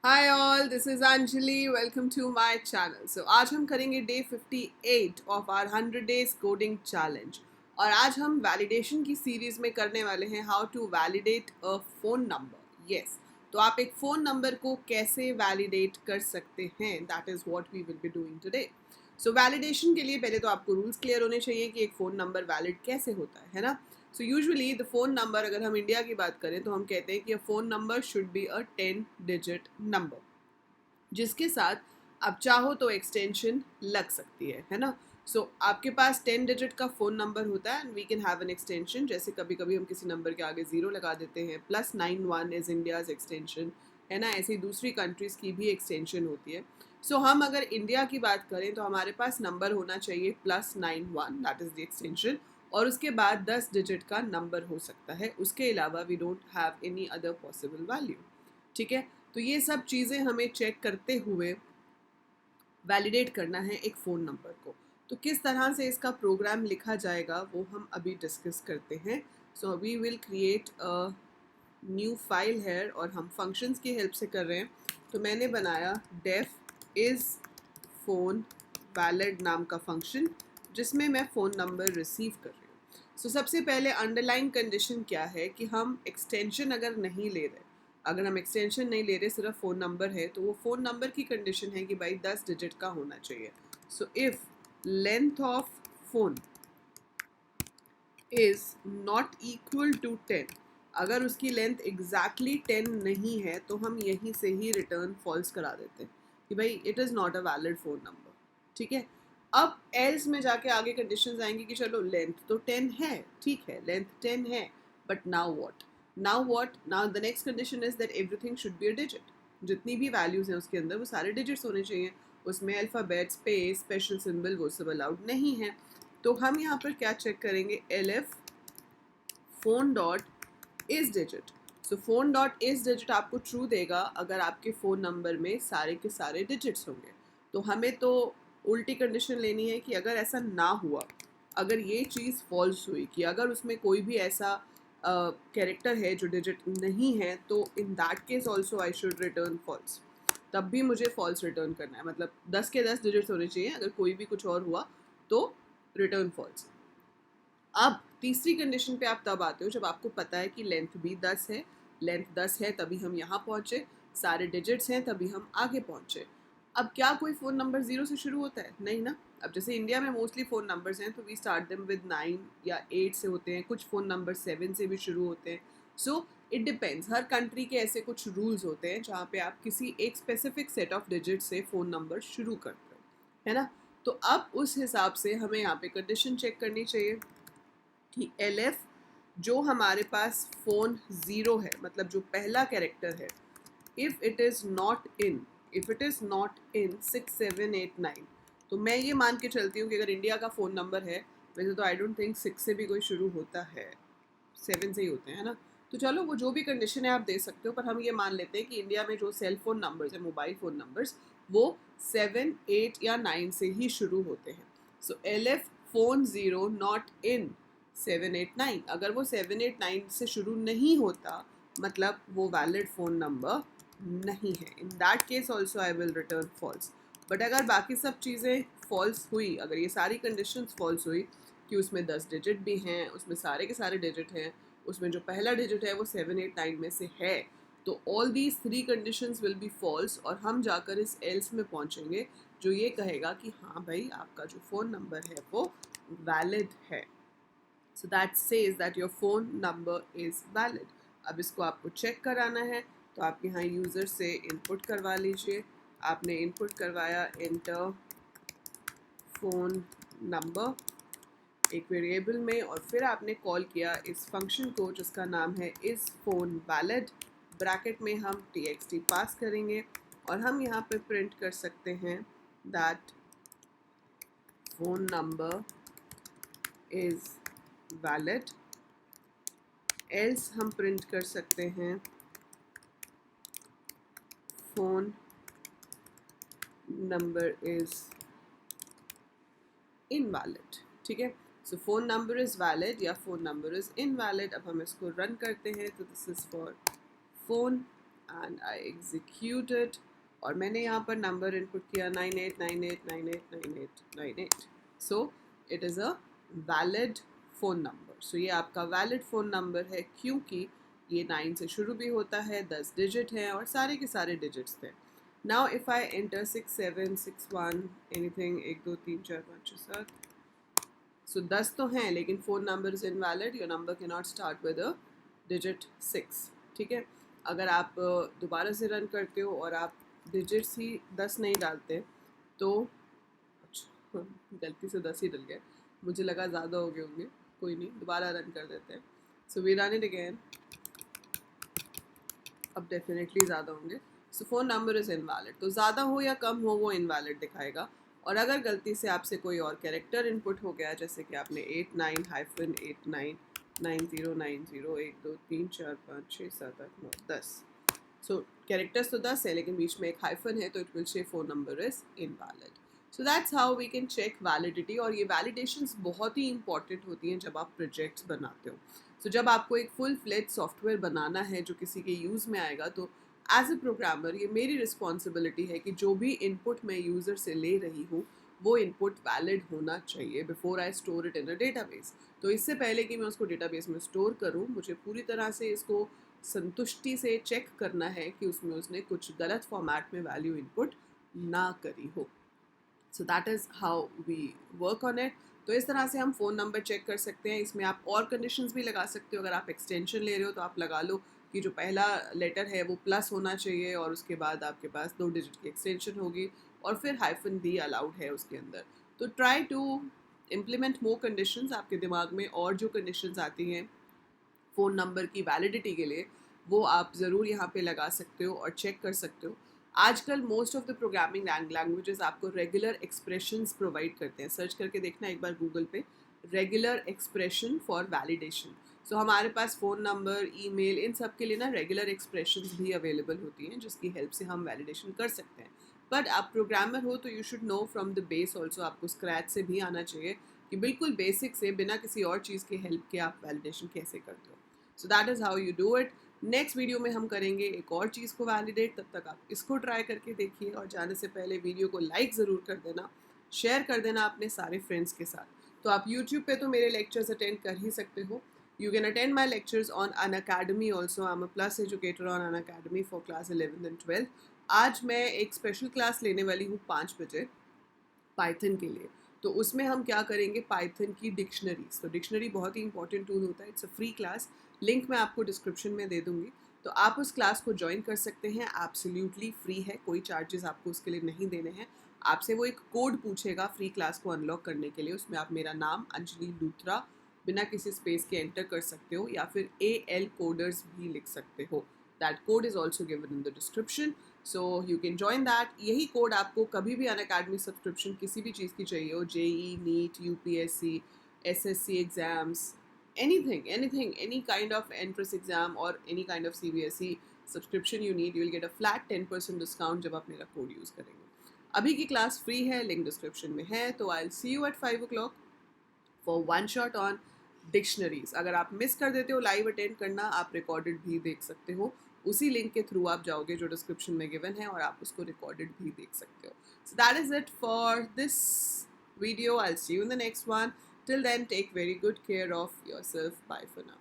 Hi all, this is Anjali. Welcome to my channel. So आज हम करेंगे day 58 of our 100 days coding challenge. और आज हम वैलिडेशन की सीरीज में करने वाले हैं how to validate a phone number. Yes, तो आप एक फ़ोन नंबर को कैसे वैलिडेट कर सकते हैं, that is what we will be doing today. So validation के लिए पहले तो आपको रूल्स क्लियर होने चाहिए कि एक फ़ोन नंबर वैलिड कैसे होता है ना। So usually the phone number, अगर हम इंडिया की बात करें तो हम कहते हैं कि a phone number should be a 10 digit number, जिसके साथ आप चाहो तो एक्सटेंशन लग सकती है ना। आपके पास 10 डिजिट का फ़ोन नंबर होता है and we can have an extension. जैसे कभी कभी हम किसी नंबर के आगे ज़ीरो लगा देते हैं, +91 इज़ इंडियाज़ एक्सटेंशन, है ना। ऐसी दूसरी कंट्रीज़ की भी एक्सटेंशन होती है। हम अगर इंडिया की बात करें तो हमारे पास नंबर होना चाहिए +91, दैट इज़ द एक्सटेंशन। और उसके बाद 10 डिजिट का नंबर हो सकता है। उसके अलावा we don't have any other possible value. ठीक है, तो ये सब चीज़ें हमें चेक करते हुए वैलिडेट करना है एक फ़ोन नंबर को। तो किस तरह से इसका प्रोग्राम लिखा जाएगा वो हम अभी डिस्कस करते हैं। So we will create a new file है और हम फंक्शंस की हेल्प से कर रहे हैं। तो मैंने बनाया डेफ इज़ फ़ोन वैलिड नाम का फंक्शन, जिसमें मैं फ़ोन नंबर रिसीव कर रही हूँ। सबसे पहले अंडरलाइन कंडीशन क्या है कि हम एक्सटेंशन अगर नहीं ले रहे, अगर हम एक्सटेंशन नहीं ले रहे, सिर्फ फ़ोन नंबर है, तो वो फ़ोन नंबर की कंडीशन है कि भाई 10 डिजिट का होना चाहिए। If length of phone is not equal to 10, अगर उसकी लेंथ एग्जैक्टली 10 नहीं है तो हम यहीं से ही रिटर्न फॉल्स करा देते हैं कि भाई it is not a valid phone number. ठीक है, अब एल्स में जाके आगे कंडीशंस आएंगी कि चलो लेंथ तो 10 है, ठीक है, लेंथ 10 है, but now what, now the next condition is that everything should be a digit. जितनी भी वैल्यूज़ हैं उसके अंदर वो सारे डिजिट्स होने चाहिए। उसमें अल्फ़ाबेट, स्पेस, स्पेशल सिंबल वो सब अलाउड नहीं है। तो हम यहाँ पर क्या चेक करेंगे, elif फ़ोन डॉट इस डिजिट। फ़ोन डॉट इस डिजिट आपको ट्रू देगा अगर आपके फ़ोन नंबर में सारे के सारे डिजिट्स होंगे। तो हमें तो उल्टी कंडीशन लेनी है कि अगर ऐसा ना हुआ, अगर ये चीज़ फॉल्स हुई कि अगर उसमें कोई भी ऐसा कैरेक्टर है जो डिजिट नहीं है, तो in that case also I should return false. तब भी मुझे फॉल्स रिटर्न करना है, मतलब 10 के 10 डिजिट्स होने चाहिए। अगर कोई भी कुछ और हुआ तो रिटर्न फॉल्स। अब तीसरी कंडीशन पे आप तब आते हो जब आपको पता है कि लेंथ भी 10 है, लेंथ 10 है तभी हम यहाँ पहुँचे, सारे डिजिट्स हैं तभी हम आगे पहुँचे। अब क्या कोई फ़ोन नंबर ज़ीरो से शुरू होता है? नहीं ना। अब जैसे इंडिया में मोस्टली फ़ोन नंबर्स हैं तो वी स्टार्ट देम विद 9 या 8 से होते हैं, कुछ फ़ोन नंबर 7 से भी शुरू होते हैं। इट डिपेंड्स, हर कंट्री के ऐसे कुछ रूल्स होते हैं जहाँ पे आप किसी एक स्पेसिफिक सेट ऑफ डिजिट से फ़ोन नंबर शुरू करते हो, है ना। तो अब उस हिसाब से हमें यहाँ पे कंडीशन चेक करनी चाहिए कि LF जो हमारे पास फ़ोन ज़ीरो है, मतलब जो पहला कैरेक्टर है, if it is not in 6 7 8 9, तो मैं ये मान के चलती हूँ कि अगर इंडिया का फ़ोन नंबर है, वैसे तो आई डोंट थिंक 6 से भी कोई शुरू होता है, 7 से ही होते हैं ना। तो चलो वो जो भी कंडीशन है आप दे सकते हो, पर हम ये मान लेते हैं कि इंडिया में जो सेल फ़ोन नंबर्स हैं, मोबाइल फ़ोन नंबर्स, वो 7 8 या 9 से ही शुरू होते हैं। LF phone zero not in 7 8 9, अगर वो 7 8 9 से शुरू नहीं होता, मतलब वो वैलिड फ़ोन नंबर नहीं है। In that case also I will return false. But अगर बाकी सब चीज़ें फॉल्स हुई, अगर ये सारी कंडीशंस फॉल्स हुई कि उसमें 10 डिजिट भी हैं, उसमें सारे के सारे डिजिट हैं, उसमें जो पहला डिजिट है वो 7 8 9 में से है, तो all these 3 conditions will be false और हम जाकर इस एल्स में पहुंचेंगे जो ये कहेगा कि हाँ भाई आपका जो फ़ोन नंबर है वो वैलिड है। So that says that your phone number is valid. अब इसको आपको चेक कराना है, तो आप यहाँ यूज़र से इनपुट करवा लीजिए। आपने इनपुट करवाया इंटर फ़ोन नंबर एक वेरिएबल में, और फिर आपने कॉल किया इस फंक्शन को जिसका नाम है इज़ फ़ोन वैलिड। ब्रैकेट में हम txt पास करेंगे और हम यहाँ पे प्रिंट कर सकते हैं that phone number is valid. Else हम प्रिंट कर सकते हैं फ़ोन नंबर इज़ इनवैलिड। ठीक है, फ़ोन नंबर इज़ वैलिड या फ़ोन नंबर इज़ इनवैलिड। अब हम इसको रन करते हैं तो this is for phone and I execute it, और मैंने यहाँ पर नंबर इनपुट किया 9898989898। So it is a valid phone number. So ये आपका वैलिड फ़ोन नंबर है, क्योंकि ये 9 से शुरू भी होता है, 10 डिजिट हैं और सारे के सारे डिजिट्स थे। Now if I enter 6761 anything, 1 2 3 4 5 6 7, सो 10 तो हैं, लेकिन phone number is invalid, your number can not start with a digit 6। ठीक है, अगर आप दोबारा से रन करते हो और आप डिजिट्स ही 10 नहीं डालते तो, अच्छा गलती से 10 ही डल गया, मुझे लगा ज़्यादा हो गए होंगे, कोई नहीं, दोबारा रन कर देते हैं। So we run it again, अब डेफिनेटली ज़्यादा होंगे। So phone number is invalid, तो ज़्यादा हो या कम हो वो इनवैलिड दिखाएगा। और अगर गलती से आपसे कोई और कैरेक्टर इनपुट हो गया, जैसे कि आपने 89-89901234567891, सो कैरेक्टर्स तो 10 है, लेकिन बीच में एक हाइफन है, तो it will say phone number is invalid. So that's how we can check validity. और ये वैलिडेशंस बहुत ही इंपॉर्टेंट होती हैं जब आप प्रोजेक्ट्स बनाते हो। सो जब आपको एक फुल फ्लेज सॉफ्टवेयर बनाना है जो किसी के यूज़ में आएगा, तो एज ए प्रोग्रामर ये मेरी रिस्पॉन्सिबिलिटी है कि जो भी इनपुट मैं यूज़र से ले रही हूँ वो इनपुट वैलिड होना चाहिए before I store it in a database. तो इससे पहले कि मैं उसको डेटाबेस में स्टोर करूँ, मुझे पूरी तरह से इसको संतुष्टि से चेक करना है कि उसमें उसने कुछ गलत फॉर्मेट में वैल्यू इनपुट ना करी हो। So that is how we work on it. तो इस तरह से हम फ़ोन नंबर चेक कर सकते हैं। इसमें आप और कंडीशंस भी लगा सकते हो। अगर आप एक्सटेंशन ले रहे हो तो आप लगा लो कि जो पहला लेटर है वो प्लस होना चाहिए, और उसके बाद आपके पास 2 डिजिट की एक्सटेंशन होगी, और फिर हाइफन भी अलाउड है उसके अंदर। तो try to implement more conditions. आपके दिमाग में और जो कंडीशंस आती हैं फ़ोन नंबर की वैलिडिटी के लिए, वो आप ज़रूर यहाँ पे लगा सकते हो और चेक कर सकते हो। आजकल most of the programming languages आपको रेगुलर एक्सप्रेशंस प्रोवाइड करते हैं। सर्च करके देखना एक बार गूगल पे, रेगुलर एक्सप्रेशन फॉर वैलिडेशन। सो हमारे पास फ़ोन नंबर, ईमेल, इन सब के लिए ना रेगुलर एक्सप्रेशंस भी अवेलेबल होती हैं, जिसकी हेल्प से हम वैलिडेशन कर सकते हैं। बट आप प्रोग्रामर हो तो you should know from the base also, आपको स्क्रैच से भी आना चाहिए कि बिल्कुल बेसिक से, बिना किसी और चीज़ की हेल्प के आप वैलिडेशन कैसे करते हो। So that is how you do it. Next video में हम करेंगे एक और चीज़ को वैलिडेट। तब तक आप इसको ट्राई करके देखिए, और जाने से पहले वीडियो को लाइक ज़रूर कर देना, शेयर कर देना अपने सारे फ्रेंड्स के साथ। तो आप यूट्यूब पे तो मेरे लेक्चर्स अटेंड कर ही सकते हो। You can attend my lectures on Unacademy also. I am a plus educator on Unacademy for class 11th and 12th। आज मैं एक स्पेशल क्लास लेने वाली हूँ 5 बजे पाइथन के लिए। तो उसमें हम क्या करेंगे, पाइथन की डिक्शनरीज। तो डिक्शनरी बहुत ही इंपॉर्टेंट टूल होता है। It's a free class, link मैं आपको डिस्क्रिप्शन में दे दूँगी। तो आप उस क्लास को ज्वाइन कर सकते हैं, एब्सोल्युटली फ्री है, कोई चार्जेस आपको उसके लिए नहीं देने हैं। आपसे वो एक कोड पूछेगा फ्री क्लास को अनलॉक करने के लिए। उसमें आप मेरा नाम अंजलि लूथरा बिना किसी स्पेस के एंटर कर सकते हो, या फिर AL कोडर्स भी लिख सकते हो। That code is also given in the description, so you can join that. यही कोड आपको कभी भी अनअकैडमी सब्सक्रिप्शन किसी भी चीज़ की चाहिए हो, JEE, NEET, UPSC, SSC exams, anything, any kind of entrance exam or any kind of CBSE subscription you need, you will get a flat 10% discount जब आप मेरा कोड यूज़ करेंगे। अभी की क्लास फ्री है, लिंक डिस्क्रिप्शन में है। तो I will see you at 5 o'clock for one shot on dictionaries. अगर आप मिस कर देते हो लाइव अटेंड करना, आप रिकॉर्डेड भी देख सकते हो। उसी लिंक के थ्रू आप जाओगे जो डिस्क्रिप्शन में गिवन है, और आप उसको रिकॉर्डेड भी देख सकते हो। So that is it for this video. I will see you in the next one. Till then, take very good care of yourself. Bye for now.